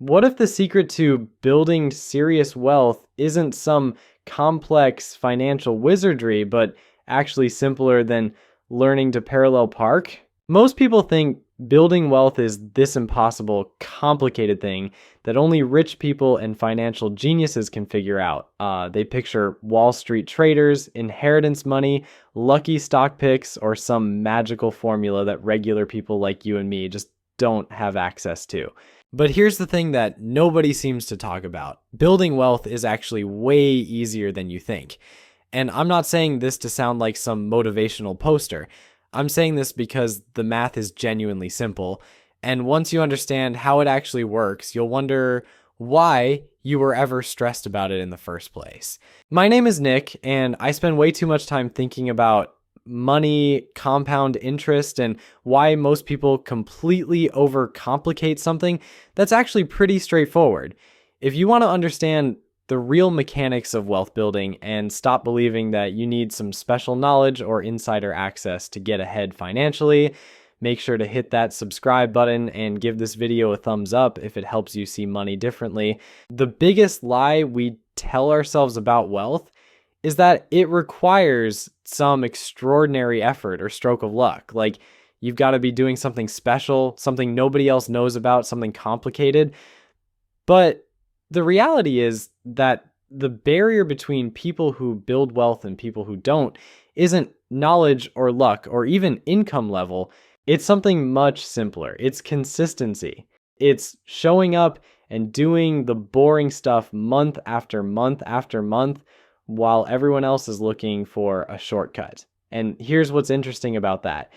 What if the secret to building serious wealth isn't some complex financial wizardry, but actually simpler than learning to parallel park? Most people think building wealth is this impossible, complicated thing that only rich people and financial geniuses can figure out. They picture Wall Street traders, inheritance money, lucky stock picks, or some magical formula that regular people like you and me just don't have access to. But here's the thing that nobody seems to talk about. Building wealth is actually way easier than you think. And I'm not saying this to sound like some motivational poster. I'm saying this because the math is genuinely simple. And once you understand how it actually works, you'll wonder why you were ever stressed about it in the first place. My name is Nick, and I spend way too much time thinking about money, compound interest, and why most people completely overcomplicate something that's actually pretty straightforward. If you want to understand the real mechanics of wealth building and stop believing that you need some special knowledge or insider access to get ahead financially, make sure to hit that subscribe button and give this video a thumbs up if it helps you see money differently. The biggest lie we tell ourselves about wealth is that it requires some extraordinary effort or stroke of luck. Like, you've got to be doing something special, something nobody else knows about, something complicated. But the reality is that the barrier between people who build wealth and people who don't isn't knowledge or luck or even income level. It's something much simpler. It's consistency. It's showing up and doing the boring stuff month after month after month while everyone else is looking for a shortcut. And here's what's interesting about that.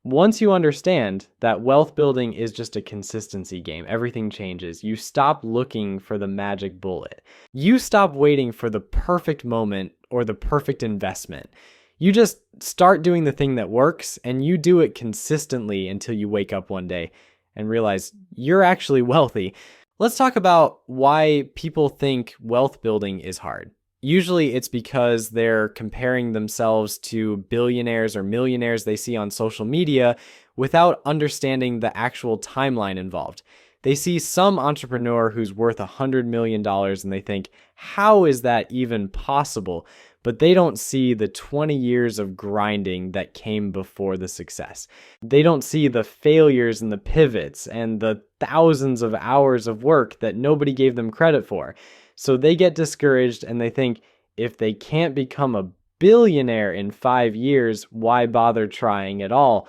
Once you understand that wealth building is just a consistency game, everything changes. You stop looking for the magic bullet. You stop waiting for the perfect moment or the perfect investment. You just start doing the thing that works, and you do it consistently until you wake up one day and realize you're actually wealthy. Let's talk about why people think wealth building is hard. Usually it's because they're comparing themselves to billionaires or millionaires they see on social media without understanding the actual timeline involved. They see some entrepreneur who's worth $100 million and they think, how is that even possible? But they don't see the 20 years of grinding that came before the success. They don't see the failures and the pivots and the thousands of hours of work that nobody gave them credit for. So they get discouraged and they think, if they can't become a billionaire in 5 years, why bother trying at all?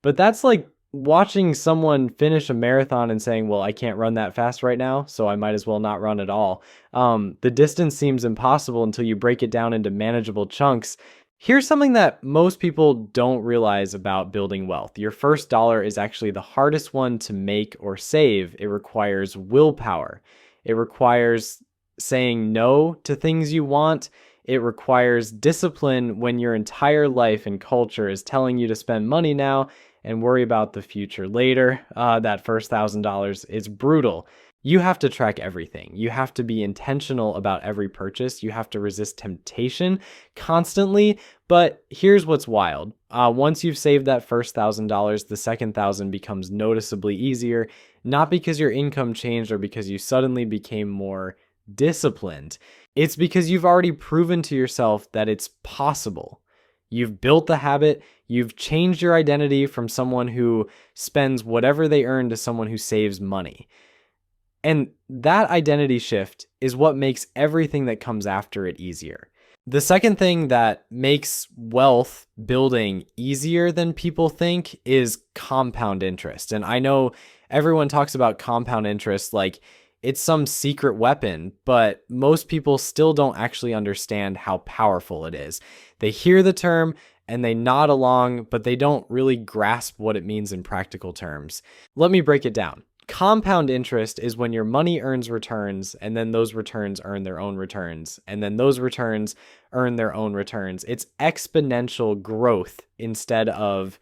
But that's like watching someone finish a marathon and saying, well, I can't run that fast right now, so I might as well not run at all. The distance seems impossible until you break it down into manageable chunks. Here's something that most people don't realize about building wealth. Your first dollar is actually the hardest one to make or save. It requires willpower. It requires saying no to things you want. It requires discipline when your entire life and culture is telling you to spend money now and worry about the future later. That first $1,000 is brutal. You have to track everything. You have to be intentional about every purchase. You have to resist temptation constantly. But here's what's wild. Once you've saved that first $1,000, the second 1,000 becomes noticeably easier, not because your income changed or because you suddenly became more disciplined. It's because you've already proven to yourself that it's possible. You've built the habit. You've changed your identity from someone who spends whatever they earn to someone who saves money. And that identity shift is what makes everything that comes after it easier. The second thing that makes wealth building easier than people think is compound interest. And I know everyone talks about compound interest like it's some secret weapon, but most people still don't actually understand how powerful it is. They hear the term and they nod along, but they don't really grasp what it means in practical terms. Let me break it down. Compound interest is when your money earns returns, and then those returns earn their own returns, and then those returns earn their own returns. It's exponential growth instead of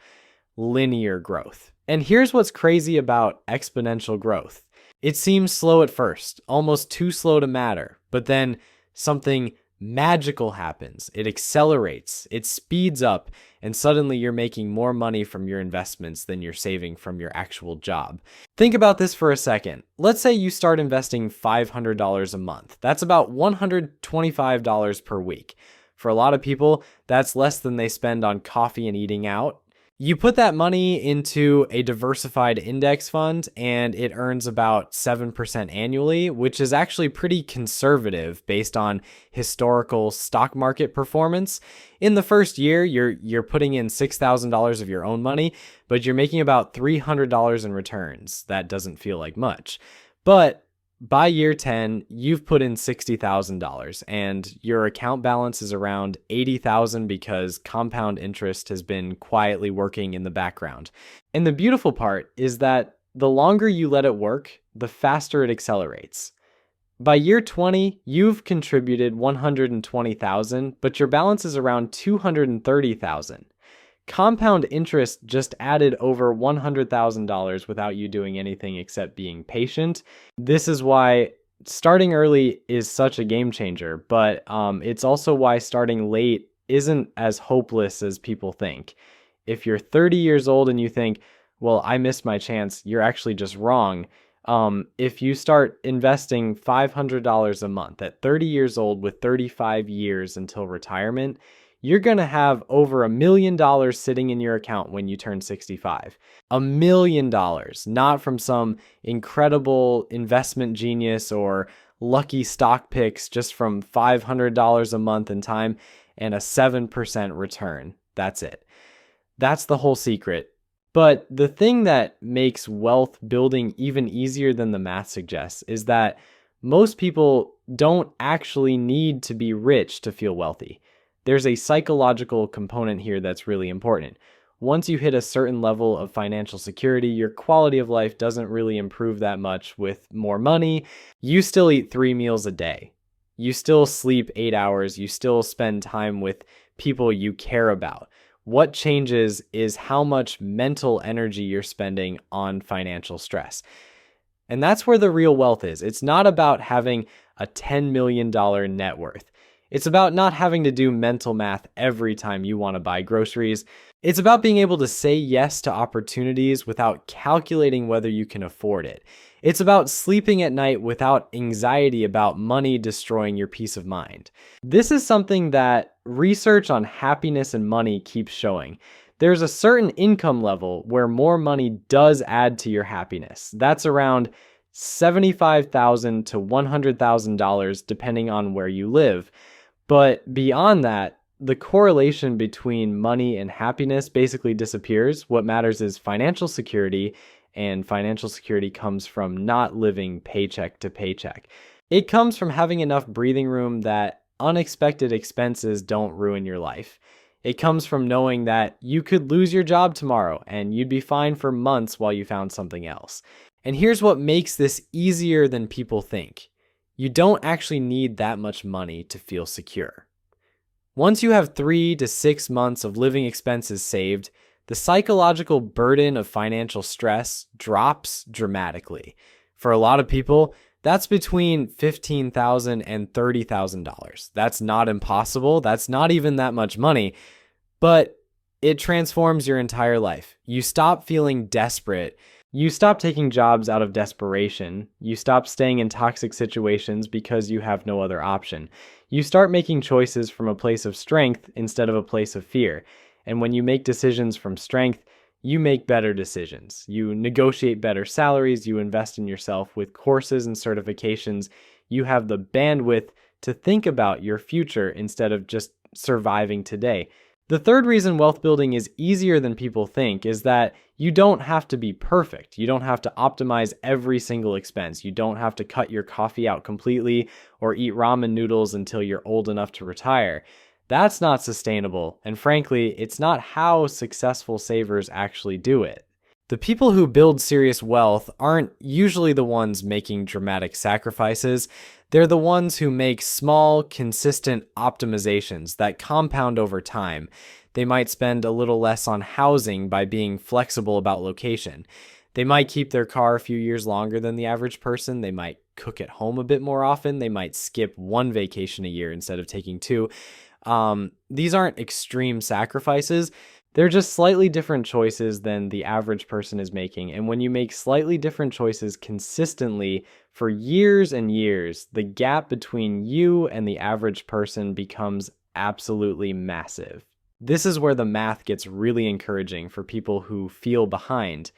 linear growth. And here's what's crazy about exponential growth. It seems slow at first, almost too slow to matter, but then something magical happens. It accelerates, it speeds up, and suddenly you're making more money from your investments than you're saving from your actual job. Think about this for a second. Let's say you start investing $500 a month. That's about $125 per week. For a lot of people, that's less than they spend on coffee and eating out. You put that money into a diversified index fund and it earns about 7% annually, which is actually pretty conservative based on historical stock market performance. In the first year, you're putting in $6,000 of your own money, but you're making about $300 in returns. That doesn't feel like much. But by year 10, you've put in $60,000 and your account balance is around $80,000 because compound interest has been quietly working in the background. And the beautiful part is that the longer you let it work, the faster it accelerates. By year 20, you've contributed $120,000, but your balance is around $230,000. Compound interest just added over $100,000 without you doing anything except being patient. This is why starting early is such a game changer, but it's also why starting late isn't as hopeless as people think. If you're 30 years old and you think, well, I missed my chance, you're actually just wrong. If you start investing $500 a month at 30 years old with 35 years until retirement, you're going to have over $1 million sitting in your account when you turn 65. $1 million, not from some incredible investment genius or lucky stock picks, just from $500 a month in time and a 7% return. That's it. That's the whole secret. But the thing that makes wealth building even easier than the math suggests is that most people don't actually need to be rich to feel wealthy. There's a psychological component here that's really important. Once you hit a certain level of financial security, your quality of life doesn't really improve that much with more money. You still eat 3 meals a day. You still sleep 8 hours. You still spend time with people you care about. What changes is how much mental energy you're spending on financial stress. And that's where the real wealth is. It's not about having a $10 million net worth. It's about not having to do mental math every time you want to buy groceries. It's about being able to say yes to opportunities without calculating whether you can afford it. It's about sleeping at night without anxiety about money destroying your peace of mind. This is something that research on happiness and money keeps showing. There's a certain income level where more money does add to your happiness. That's around $75,000 to $100,000 depending on where you live. But beyond that, the correlation between money and happiness basically disappears. What matters is financial security, and financial security comes from not living paycheck to paycheck. It comes from having enough breathing room that unexpected expenses don't ruin your life. It comes from knowing that you could lose your job tomorrow and you'd be fine for months while you found something else. And here's what makes this easier than people think. You don't actually need that much money to feel secure. Once you have 3 to 6 months of living expenses saved, the psychological burden of financial stress drops dramatically. For a lot of people, that's between $15,000 and $30,000. That's not impossible. That's not even that much money, but it transforms your entire life. You stop feeling desperate. You stop taking jobs out of desperation. You stop staying in toxic situations because you have no other option. You start making choices from a place of strength instead of a place of fear. And when you make decisions from strength, you make better decisions. You negotiate better salaries. You invest in yourself with courses and certifications. You have the bandwidth to think about your future instead of just surviving today. The third reason wealth building is easier than people think is that you don't have to be perfect. You don't have to optimize every single expense. You don't have to cut your coffee out completely or eat ramen noodles until you're old enough to retire. That's not sustainable, and frankly, it's not how successful savers actually do it. The people who build serious wealth aren't usually the ones making dramatic sacrifices. They're the ones who make small, consistent optimizations that compound over time. They might spend a little less on housing by being flexible about location. They might keep their car a few years longer than the average person. They might cook at home a bit more often. They might skip one vacation a year instead of taking two. These aren't extreme sacrifices. They're just slightly different choices than the average person is making. And when you make slightly different choices consistently for years and years, the gap between you and the average person becomes absolutely massive. This is where the math gets really encouraging for people who feel behind.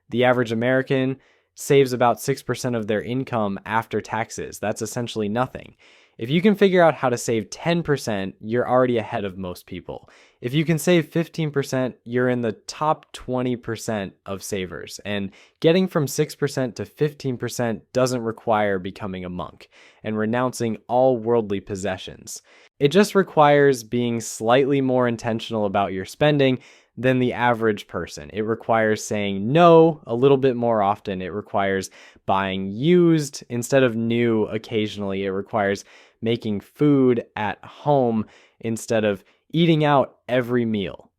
The average American saves about 6% of their income after taxes. That's essentially nothing. If you can figure out how to save 10%, you're already ahead of most people. If you can save 15%, you're in the top 20% of savers. And getting from 6% to 15% doesn't require becoming a monk and renouncing all worldly possessions. It just requires being slightly more intentional about your spending than the average person. It requires saying no a little bit more often. It requires buying used instead of new occasionally. It requires making food at home instead of eating out every meal.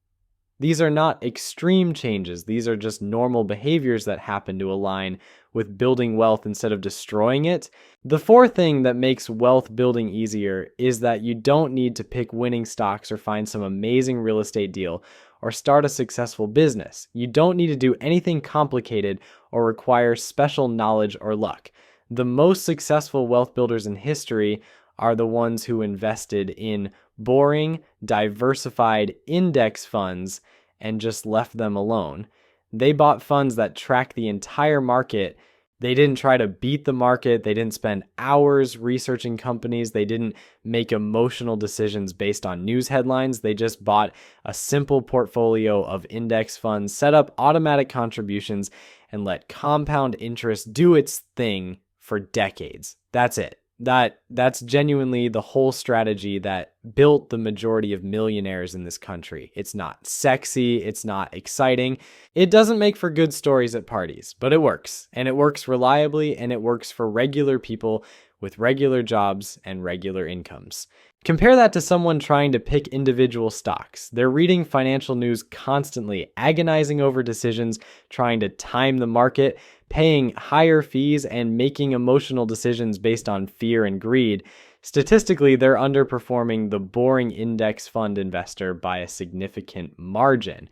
These are not extreme changes. These are just normal behaviors that happen to align with building wealth instead of destroying it. The fourth thing that makes wealth building easier is that you don't need to pick winning stocks or find some amazing real estate deal or start a successful business. You don't need to do anything complicated or require special knowledge or luck. The most successful wealth builders in history are the ones who invested in boring, diversified index funds and just left them alone. They bought funds that track the entire market. They didn't try to beat the market. They didn't spend hours researching companies. They didn't make emotional decisions based on news headlines. They just bought a simple portfolio of index funds, set up automatic contributions, and let compound interest do its thing for decades. That's it. That's genuinely the whole strategy that built the majority of millionaires in this country. It's not sexy, it's not exciting. It doesn't make for good stories at parties, but it works. And it works reliably, and it works for regular people with regular jobs and regular incomes. Compare that to someone trying to pick individual stocks. They're reading financial news constantly, agonizing over decisions, trying to time the market, paying higher fees, and making emotional decisions based on fear and greed. Statistically, they're underperforming the boring index fund investor by a significant margin.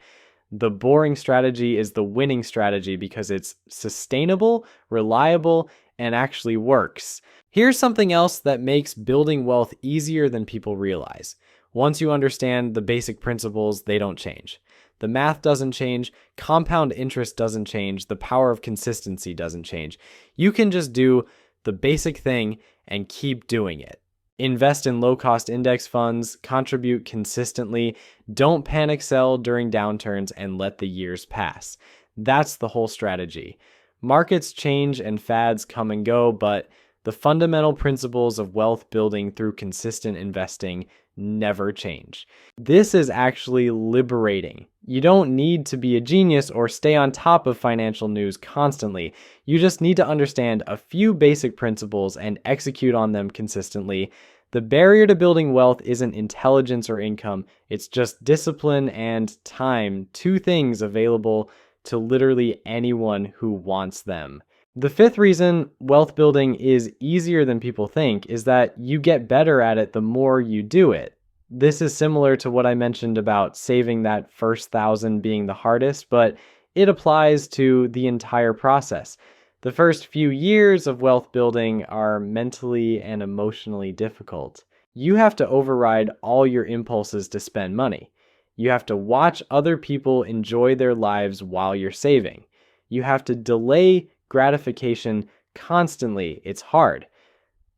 The boring strategy is the winning strategy because it's sustainable, reliable, and actually works. Here's something else that makes building wealth easier than people realize. Once you understand the basic principles, they don't change. The math doesn't change, compound interest doesn't change, the power of consistency doesn't change. You can just do the basic thing and keep doing it. Invest in low-cost index funds, contribute consistently, don't panic sell during downturns, and let the years pass. That's the whole strategy. Markets change and fads come and go, but the fundamental principles of wealth building through consistent investing never change. This is actually liberating. You don't need to be a genius or stay on top of financial news constantly. You just need to understand a few basic principles and execute on them consistently. The barrier to building wealth isn't intelligence or income. It's just discipline and time, two things available to literally anyone who wants them. The fifth reason wealth building is easier than people think is that you get better at it the more you do it. This is similar to what I mentioned about saving that first 1,000 being the hardest, but it applies to the entire process. The first few years of wealth building are mentally and emotionally difficult. You have to override all your impulses to spend money. You have to watch other people enjoy their lives while you're saving. You have to delay gratification constantly. It's hard.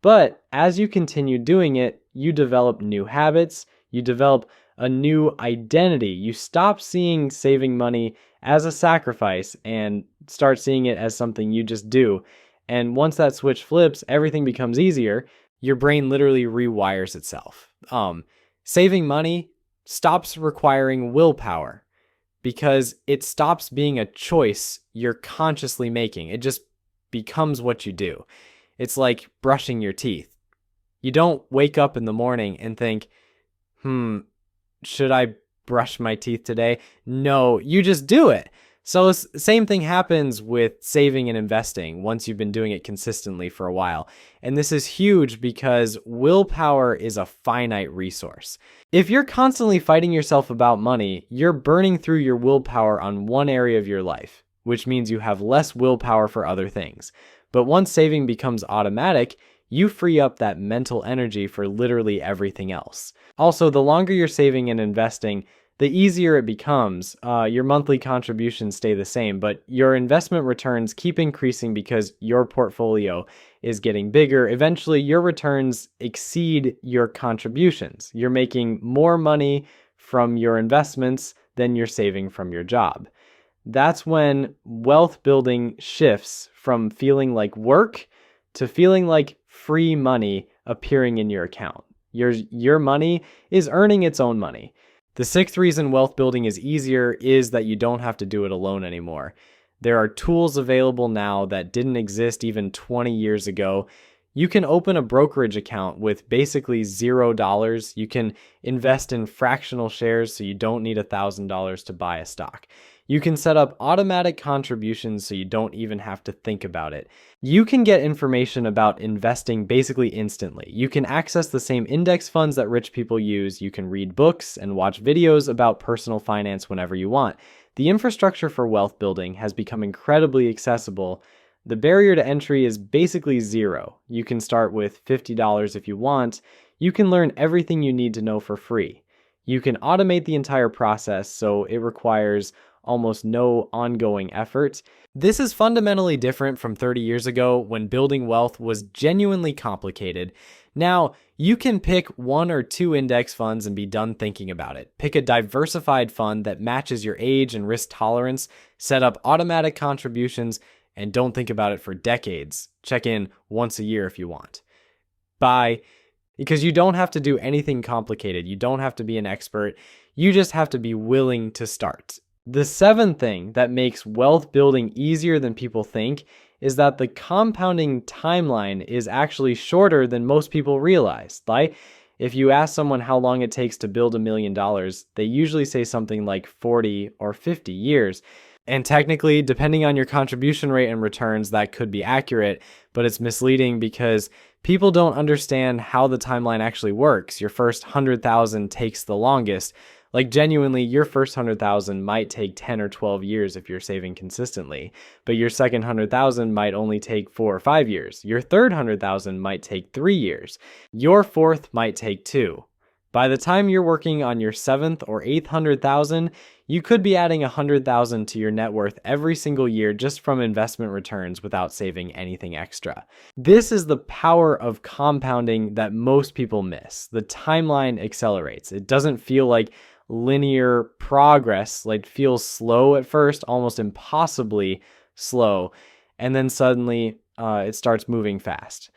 But as you continue doing it, you develop new habits, you develop a new identity. You stop seeing saving money as a sacrifice and start seeing it as something you just do. And once that switch flips, everything becomes easier. Your brain literally rewires itself. Saving money stops requiring willpower, because it stops being a choice you're consciously making. It just becomes what you do. It's like brushing your teeth. You don't wake up in the morning and think, should I brush my teeth today? No, you just do it. So same thing happens with saving and investing once you've been doing it consistently for a while. And this is huge because willpower is a finite resource. If you're constantly fighting yourself about money, you're burning through your willpower on one area of your life, which means you have less willpower for other things. But once saving becomes automatic, you free up that mental energy for literally everything else. Also, the longer you're saving and investing, the easier it becomes. Your monthly contributions stay the same, but your investment returns keep increasing because your portfolio is getting bigger. Eventually, your returns exceed your contributions. You're making more money from your investments than you're saving from your job. That's when wealth building shifts from feeling like work to feeling like free money appearing in your account. Your money is earning its own money. The sixth reason wealth building is easier is that you don't have to do it alone anymore. There are tools available now that didn't exist even 20 years ago. You can open a brokerage account with basically $0. You can invest in fractional shares so you don't need $1,000 to buy a stock. You can set up automatic contributions so you don't even have to think about it. You can get information about investing basically instantly. You can access the same index funds that rich people use. You can read books and watch videos about personal finance whenever you want. The infrastructure for wealth building has become incredibly accessible. The barrier to entry is basically zero. You can start with $50 if you want. You can learn everything you need to know for free. You can automate the entire process, so it requires almost no ongoing effort. This is fundamentally different from 30 years ago when building wealth was genuinely complicated. Now, you can pick one or two index funds and be done thinking about it. Pick a diversified fund that matches your age and risk tolerance, set up automatic contributions, and don't think about it for decades. Check in once a year if you want. Bye. Because you don't have to do anything complicated. You don't have to be an expert. You just have to be willing to start. The seventh thing that makes wealth building easier than people think is that the compounding timeline is actually shorter than most people realize. Like, if you ask someone how long it takes to build $1 million, they usually say something like 40 or 50 years. And technically, depending on your contribution rate and returns, that could be accurate, but it's misleading because people don't understand how the timeline actually works. Your first 100,000 takes the longest. Like genuinely, your first 100,000 might take 10 or 12 years if you're saving consistently, but your second 100,000 might only take 4 or 5 years. Your third 100,000 might take 3 years. Your fourth might take 2. By the time you're working on your seventh or eighth 100,000, you could be adding 100,000 to your net worth every single year just from investment returns without saving anything extra. This is the power of compounding that most people miss. The timeline accelerates. It doesn't feel like linear progress, like feels slow at first, almost impossibly slow, and then suddenly it starts moving fast.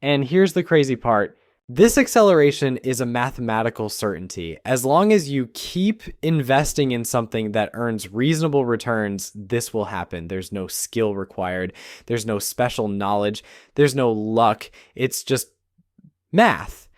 And here's the crazy part. This acceleration is a mathematical certainty. As long as you keep investing in something that earns reasonable returns, this will happen. There's no skill required. There's no special knowledge. There's no luck. It's just math.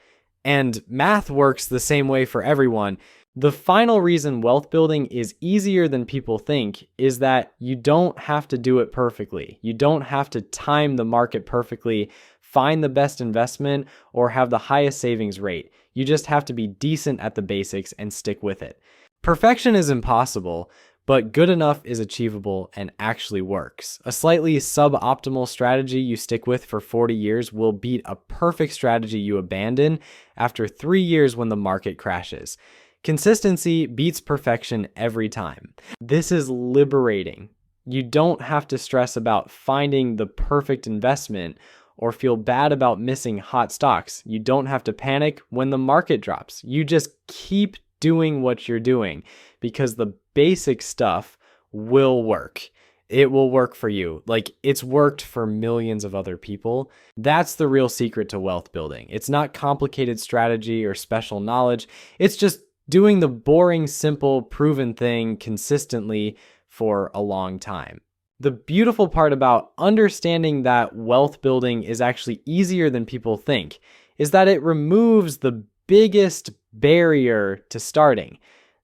And math works the same way for everyone. The final reason wealth building is easier than people think is that you don't have to do it perfectly. You don't have to time the market perfectly, find the best investment, or have the highest savings rate. You just have to be decent at the basics and stick with it. Perfection is impossible, but good enough is achievable and actually works. A slightly suboptimal strategy you stick with for 40 years will beat a perfect strategy you abandon after 3 years when the market crashes. Consistency beats perfection every time. This is liberating. You don't have to stress about finding the perfect investment or feel bad about missing hot stocks. You don't have to panic when the market drops. You just keep doing what you're doing because the basic stuff will work. It will work for you. Like it's worked for millions of other people. That's the real secret to wealth building. It's not complicated strategy or special knowledge. It's just doing the boring, simple, proven thing consistently for a long time. The beautiful part about understanding that wealth building is actually easier than people think is that it removes the biggest barrier to starting.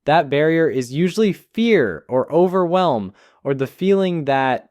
That barrier is usually fear or overwhelm or the feeling that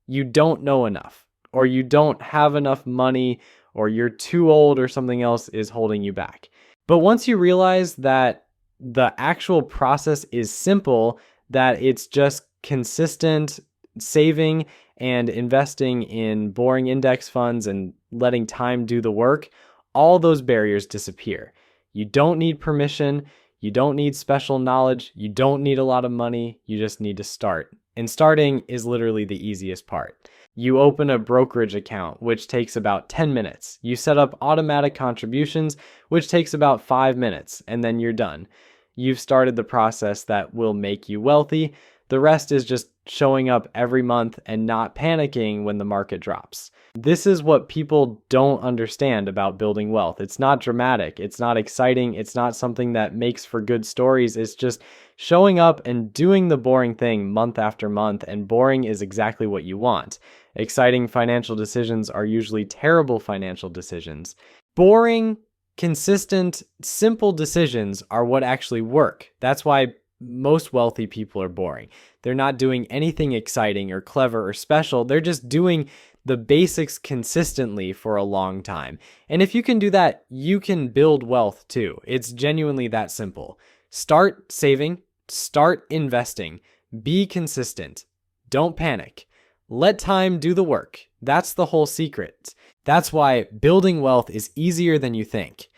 you don't know enough or you don't have enough money or you're too old or something else is holding you back. But once you realize that the actual process is simple, that it's just consistent saving and investing in boring index funds and letting time do the work, all those barriers disappear. You don't need permission. You don't need special knowledge. You don't need a lot of money. You just need to start. And starting is literally the easiest part. You open a brokerage account, which takes about 10 minutes. You set up automatic contributions, which takes about 5 minutes, and then you're done. You've started the process that will make you wealthy. The rest is just showing up every month and not panicking when the market drops. This is what people don't understand about building wealth. It's not dramatic. It's not exciting. It's not something that makes for good stories. It's just showing up and doing the boring thing month after month, and boring is exactly what you want. Exciting financial decisions are usually terrible financial decisions. Boring, consistent, simple decisions are what actually work. That's why most wealthy people are boring. They're not doing anything exciting or clever or special. They're just doing the basics consistently for a long time. And if you can do that, you can build wealth too. It's genuinely that simple. Start saving, start investing, be consistent. Don't panic. Let time do the work. That's the whole secret. That's why building wealth is easier than you think.